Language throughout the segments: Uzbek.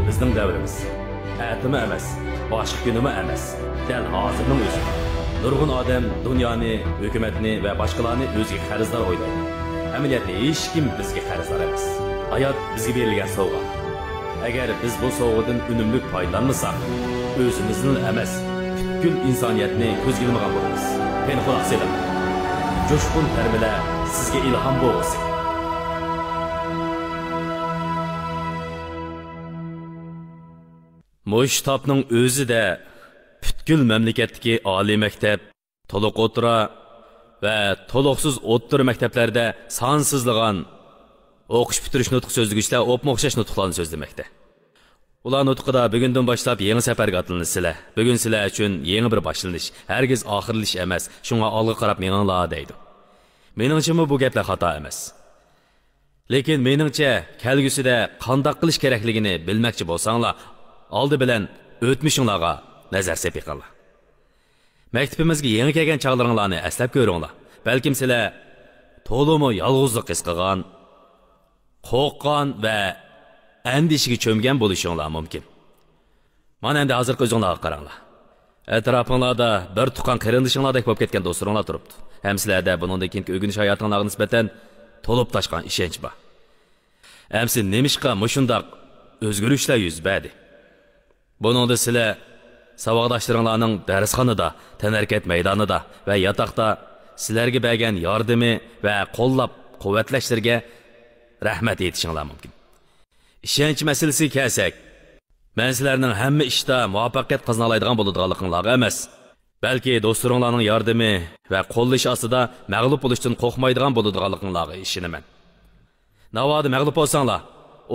bizning davrimiz. Atimi emas, boshqa kunimi emas. Dal hozirning o'zi. Nurg'un odam dunyoni, hukumatni va boshqalarni o'ziga qarzdor o'ylaydi. Amaliyotda hech kim bizga qarzdor emas. Hayot bizga berilgan sovg'a. Agar biz bu sovg'adan unumli foydalanmasak, o'zimizni emas, butkul insoniyatni ko'zga ilmagan bo'lamiz. Meni quloq soling. Jo'shqin tarbiyalar sizga ilhom bo'lsin. Mo'shtobning o'zida butkul mamlakatdagi oliy maktab, to'liq o'tira va to'liqsiz o'ttir maktablarda sonsizlagan o'qish bitirish nutq so'zlagichlar o'xshash nutqlarni so'zlamoqda. Ular nutqida bugundan boshlab yangi safarga otlanasizlar. Bugun sizlar uchun yangi bir boshlanish, hargiz oxirlash emas. Shunga olg'a qarab meninglar deydi. Meningcha bu gaplar xato emas. Lekin meningcha kelgusida qanday qilish kerakligini bilmoqchi bo'lsanglar, oldi bilan o'tmishinglarga nazar sepinglar. Maktabimizga yangi kelgan chog'laringlarni eslab ko'ringlar. Balkim sizlar to'limi yolg'izlik his qilgan, qo'rqqan va andishiga cho'mgan bo'lishinglar mumkin. Mana endi hozirgi o'zinglarga qaranglar. Atrofinglarda bir tuqqan qarindishinglardek bo'lib ketgan do'stlaringlar turibdi. Ham sizlarda buningdan keyingi o'rganish hayotinglarga nisbatan to'lib tashqan ishonch bor. Hamsi nemishqa mushundaq o'zgarishlar yuz berdi. Buningda sizlar savodoshlaringlarning darsxonada, tanarkat maydonida va yotoqda sizlarga bergan yordami va qo'llab quvvatlashlarga rahmat aytishinglar mumkin. Ishonch masalasiga kelsak, men sizlarning hamma ishda muvaffaqiyat qozona oladigan bo'ladiganliginglarga emas, balki do'stlaringlarning yordami va qo'llash ostida mag'lub bo'lishdan qo'rqmaydigan bo'ladiganliginglarga ishonaman. Navoda mag'lub bo'lsanglar,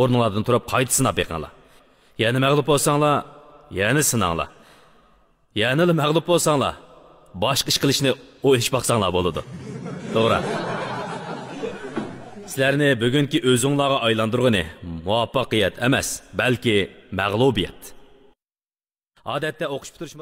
o'rninglardan turib qayta sinab beqinglar. Yana mag'lub bo'lsanglar, yana sinanglar. Yana mag'lub bo'lsanglar, boshqa ish qilishni o'ylash baqsanglar bo'ladi. To'g'ri. Sizlarni bugungi o'zinglarga aylantirgani muvaffaqiyat emas, balki mag'lubiyat. Odatda o'qish bitirish